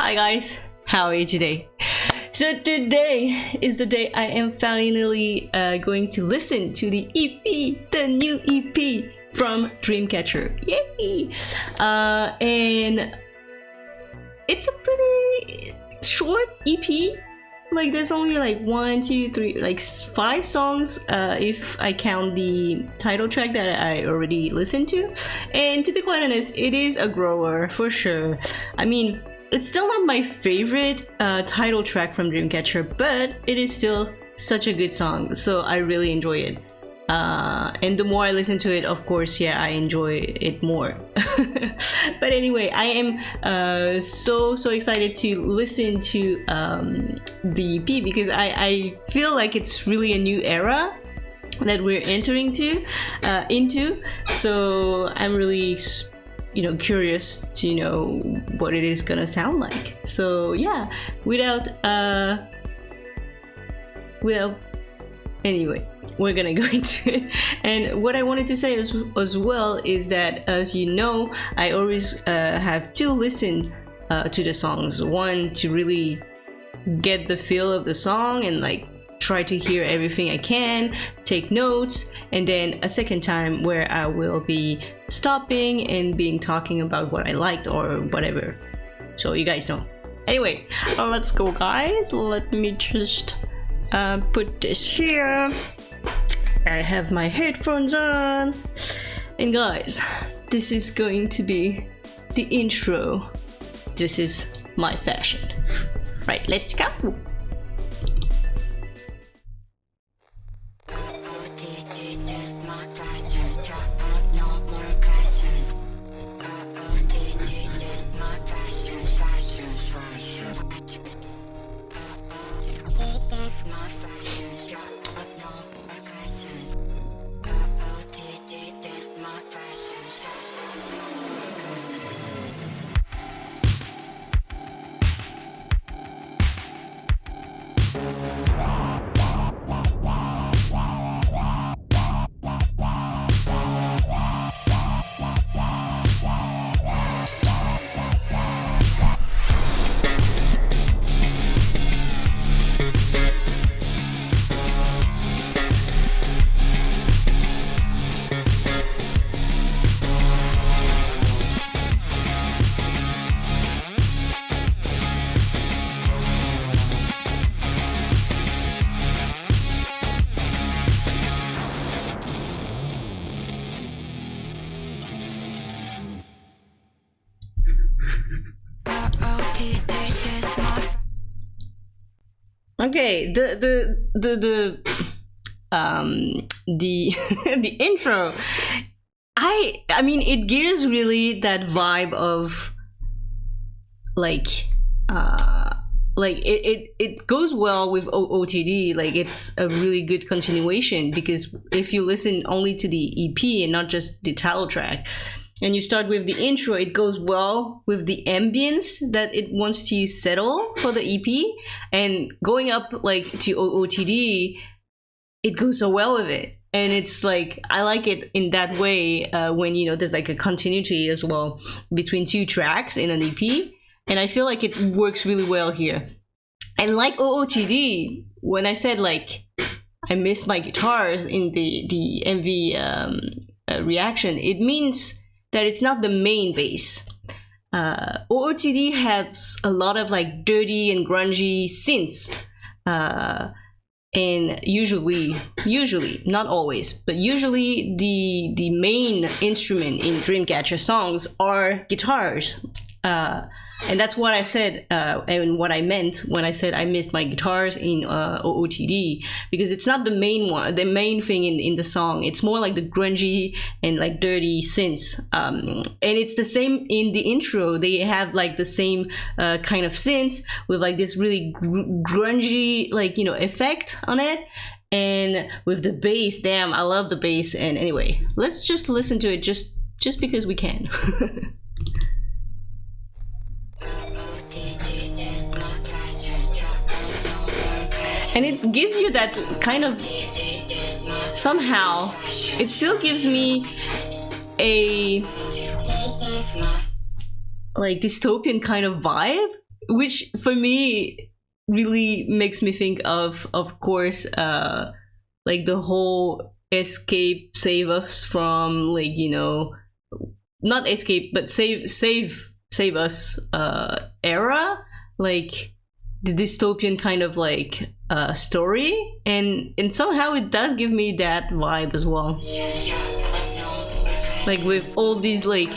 Hi guys, how are you today? So today is the day I am finally going to listen to the EP, the new EP from Dreamcatcher. Yay! And it's a pretty short EP. Like there's only like 1, 2, 3, like 5 songs if I count the title track that I already listened to. And to be quite honest, it is a grower for sure. I mean, it's still not my favorite title track from Dreamcatcher, but it is still such a good song, so I really enjoy it. And the more I listen to it, of course, yeah, I enjoy it more. But anyway, I am so excited to listen to the EP because I feel like it's really a new era that we're entering into. So I'm really curious to know what it is gonna sound like. So yeah, without anyway, we're gonna go into it. And what I wanted to say as well is that, as you know, I always have to listen to the songs. One, to really get the feel of the song and like try to hear everything I can, take notes, and then a second time where I will be stopping and talking about what I liked or whatever, so you guys know. Anyway, let's go guys. Let me just put this here. I have my headphones on, and guys, this is going to be the intro. This is my fashion. Right, let's go. Okay, the intro, I mean, it gives really that vibe of it goes well with OOTD. Like it's a really good continuation, because if you listen only to the EP and not just the title track, and you start with the intro, it goes well with the ambience that it wants to settle for the EP, and going up like to OOTD, it goes so well with it. And it's like, I like it in that way, when there's like a continuity as well between 2 tracks in an EP, and I feel like it works really well here. And like OOTD, when I said like I missed my guitars in the MV reaction, it means that it's not the main bass. OOTD has a lot of like dirty and grungy synths, and usually, not always, but usually the main instrument in Dreamcatcher songs are guitars. And that's what I said, and what I meant when I said I missed my guitars in OOTD, because it's not the main thing in the song. It's more like the grungy and like dirty synths. And it's the same in the intro. They have like the same kind of synths with like this really grungy effect on it. And with the bass, damn, I love the bass. And anyway, let's just listen to it just because we can. And it gives you that kind of, somehow, it still gives me a like dystopian kind of vibe, which for me really makes me think of course, like the whole escape, save us from, like, you know, not escape but save us era, like the dystopian kind of like story, and somehow it does give me that vibe as well, like with all these like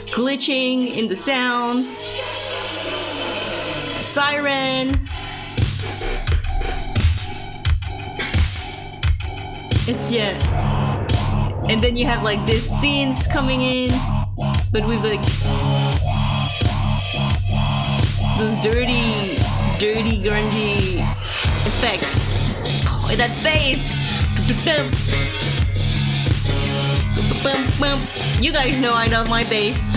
glitching in the sound, siren. It's, yeah. And then you have like these scenes coming in, but with like those dirty, grungy effects. Oh, and that bass. You guys know I love my bass.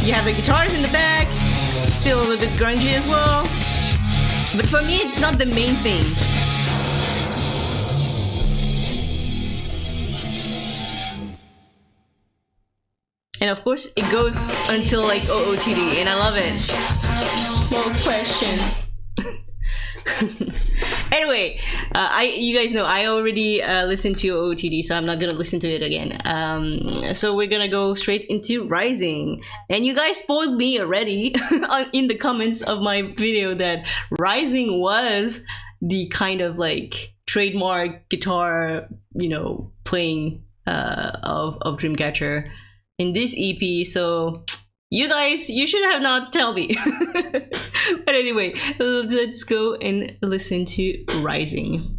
You have the guitars in the back, still a little bit grungy as well. But for me, it's not the main thing. And of course, it goes until like OOTD, and I love it. No question. Anyway, you guys know I already listened to OOTD, so I'm not gonna listen to it again. So we're gonna go straight into Rising. And you guys spoiled me already in the comments of my video that Rising was the kind of like trademark guitar, you know, playing of Dreamcatcher in this EP. So you guys, you should have not tell me. But anyway, let's go and listen to Rising.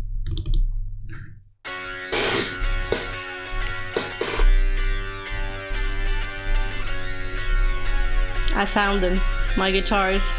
I found them, my guitars.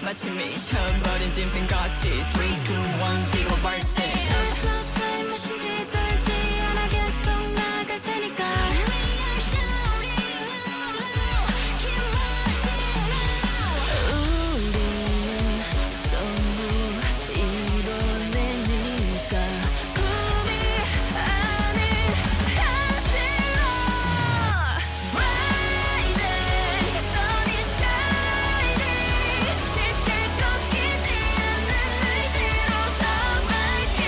마치 미쳐버린 짐승같이 3, 2, 1, 0 발생 Slow time 무엇인지 떨지 않아 계속 나갈 테니까 We are shouting out loud Keep marching on 우리는 전부 이뤄내니까 꿈이 아닌 현실로 Rising, sun is shining 쉽게 꺾이지 않는 의지로 더 밝게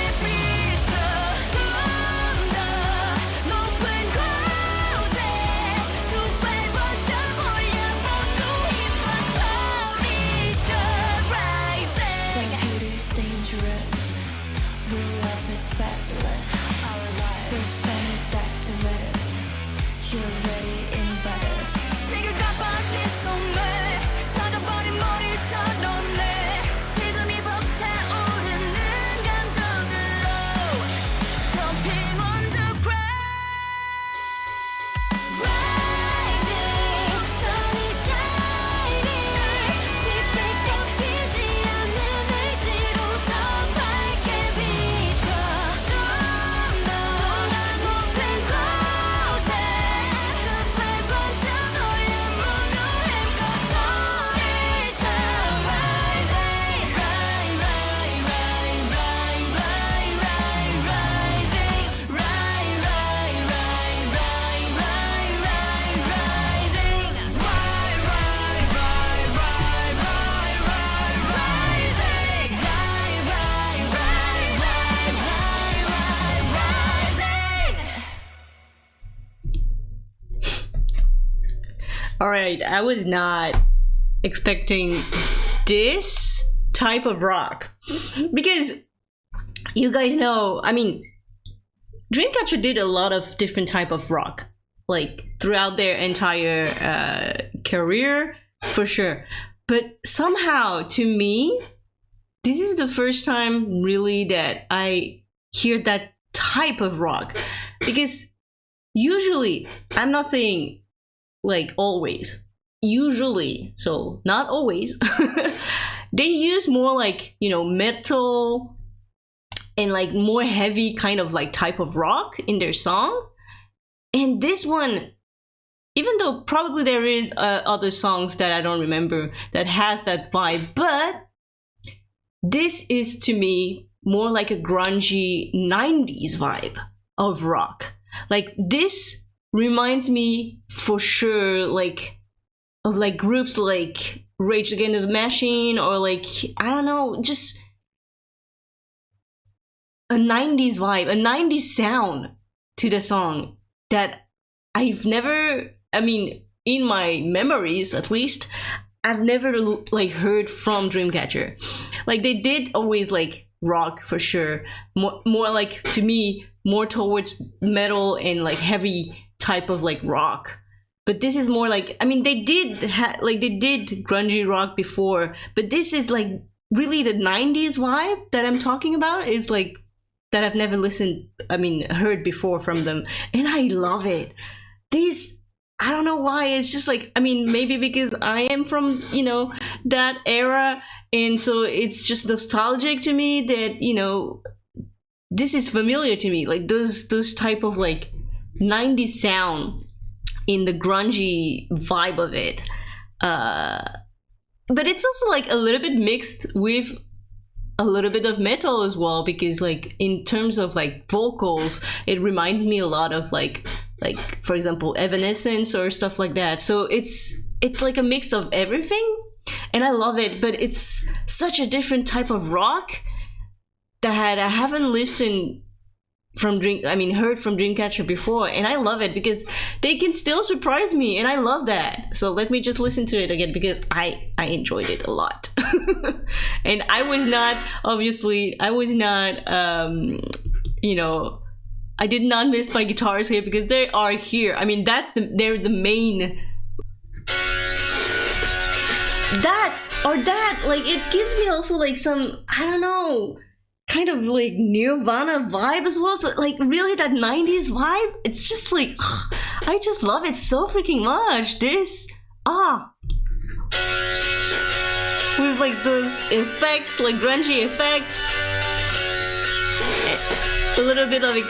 All right, I was not expecting this type of rock because you guys know, I mean, Dreamcatcher did a lot of different type of rock, like throughout their entire career, for sure. But somehow, to me, this is the first time really that I hear that type of rock. Because usually, I'm not saying like always, usually, so not always, they use more like, you know, metal and like more heavy kind of like type of rock in their song. And this one, even though probably there is other songs that I don't remember that has that vibe, but this is to me more like a grungy 90s vibe of rock. Like this reminds me for sure like of like groups like Rage Against the Machine, or like, I don't know, just a 90s vibe, a 90s sound to the song that I've never, I mean, in my memories at least, I've never like heard from Dreamcatcher. Like they did always like rock for sure, more like, to me, more towards metal and like heavy type of like rock. But this is more like, I mean, they did grungy rock before, but this is like really the 90s vibe that I'm talking about, is like that I've never heard before from them, and I love it. This, I don't know why, it's just like, I mean, maybe because I am from, you know, that era, and so it's just nostalgic to me that, you know, this is familiar to me, like those type of like 90s sound in the grungy vibe of it. But it's also like a little bit mixed with a little bit of metal as well, because like in terms of like vocals, it reminds me a lot of like for example Evanescence or stuff like that. So it's like a mix of everything, and I love it. But it's such a different type of rock that I haven't heard from Dreamcatcher before, and I love it because they can still surprise me, and I love that. So let me just listen to it again because I enjoyed it a lot. And I was not you know, I did not miss my guitars here because they are here. I mean, they're the main, that like, it gives me also like some, I don't know, kind of like Nirvana vibe as well. So like really that 90s vibe, it's just like, I just love it so freaking much. This, with like those effects, like grungy effects, a little bit of it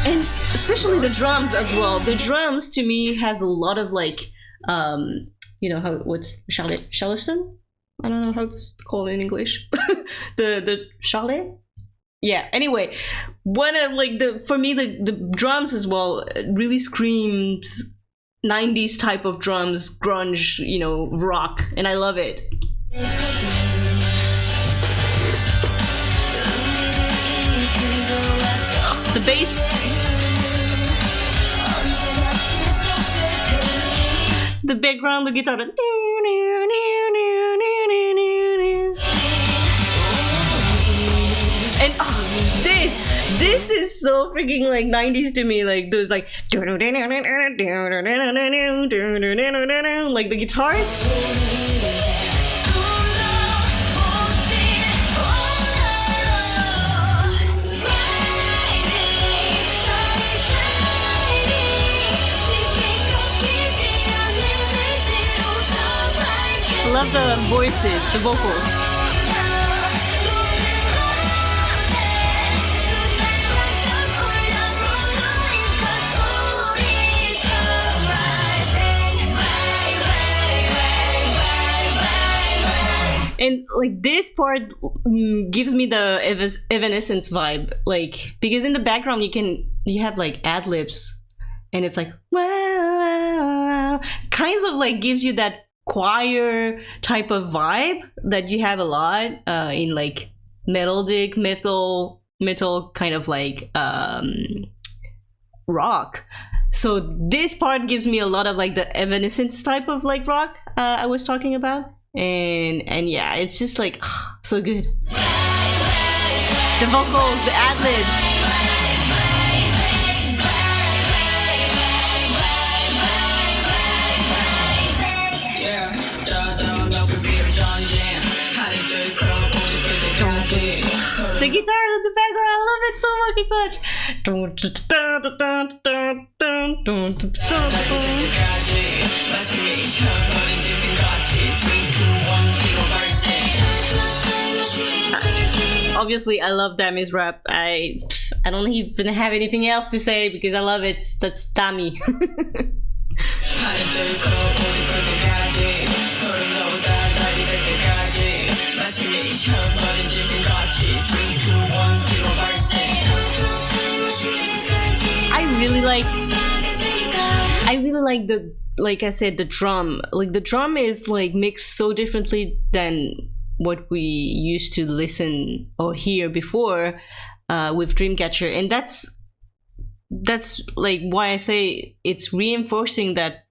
and especially the drums as well. The drums to me has a lot of like, you know, what's Charleston? I don't know how to call it in English. the Charlotte? Yeah, anyway, for me the drums as well really screams 90s type of drums, grunge, you know, rock, and I love it. The bass, the background, the guitar, and this is so freaking like 90s to me, like those like the guitars. I love the voices, the vocals. And like this part gives me the Evanescence vibe, like, because in the background you have like ad libs, and it's like wow, kinds of like gives you that choir type of vibe that you have a lot in like melodic metal metal kind of like rock. So this part gives me a lot of like the Evanescence type of like rock I was talking about, and yeah, it's just like so good. The vocals, the ad-libs. The guitar in the background, I love it so fucking much. Obviously, I love Dami's rap. I don't even have anything else to say because I love it. That's Dami. I really like the, like I said, the drum. Like the drum is like mixed so differently than what we used to listen or hear before with Dreamcatcher, and that's like why I say it's reinforcing that,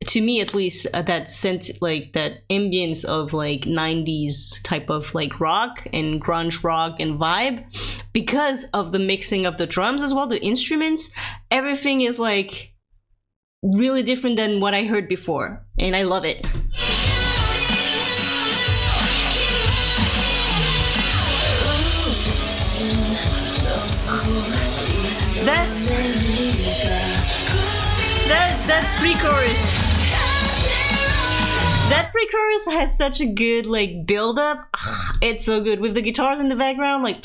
to me at least, that sense, like that ambience of like 90s type of like rock and grunge rock and vibe, because of the mixing of the drums as well, the instruments, everything is like really different than what I heard before, and I love it. That pre-chorus. That pre-chorus has such a good like build-up. It's so good with the guitars in the background, like.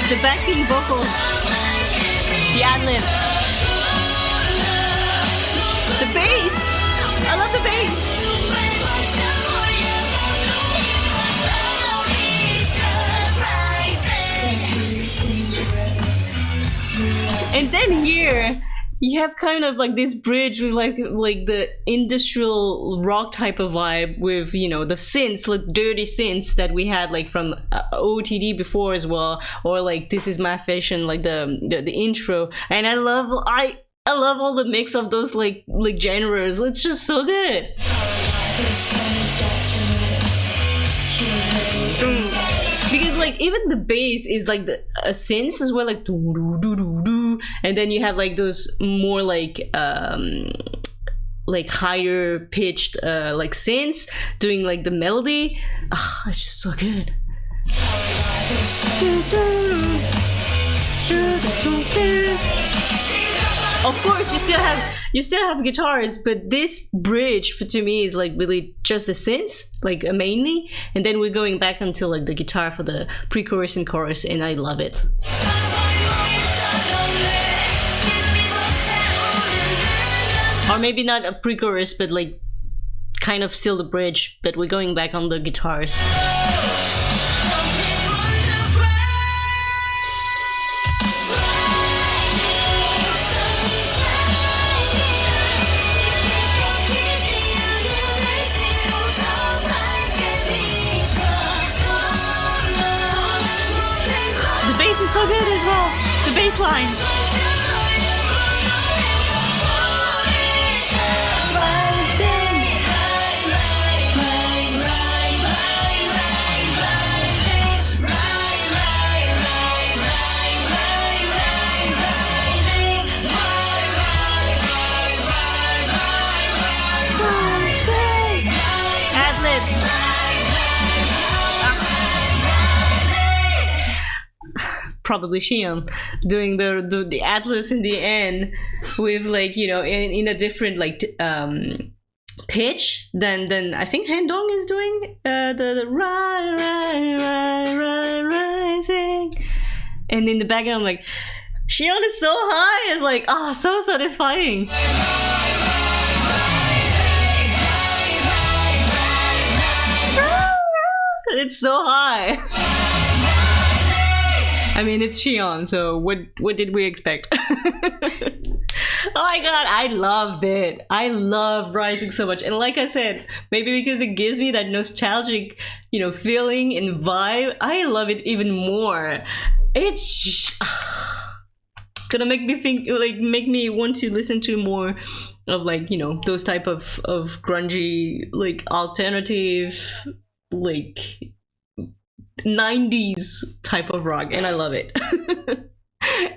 The backing vocals, the ad-libs, the bass. I love the bass. And then here you have kind of like this bridge with like the industrial rock type of vibe with, you know, the synths, like dirty synths that we had like from OTD before as well, or like This Is My Fashion, like the intro. And I love all the mix of those like genres. It's just so good. Because like even the bass is like a synth as well, like doo doo doo doo doo, and then you have like those more like higher pitched like synths doing like the melody. It's just so good. Of course, you still have guitars, but this bridge to me is like really just the synths, like mainly, and then we're going back until like the guitar for the pre-chorus and chorus, and I love it. Or maybe not a pre-chorus, but like kind of still the bridge, but we're going back on the guitars. It's so good as well. The bass line. Ad-libs. Probably Shion doing the ad-libs in the end with like, you know, in a different like pitch than I think Handong is doing the rising, and in the background like Shion is so high. It's like so satisfying. It's so high. I mean, it's Xion, so what did we expect? Oh my god, I loved it. I love Rising so much. And like I said, maybe because it gives me that nostalgic, feeling and vibe, I love it even more. It's gonna make me think, make me want to listen to more of those type of grungy, alternative, 90s type of rock, and I love it.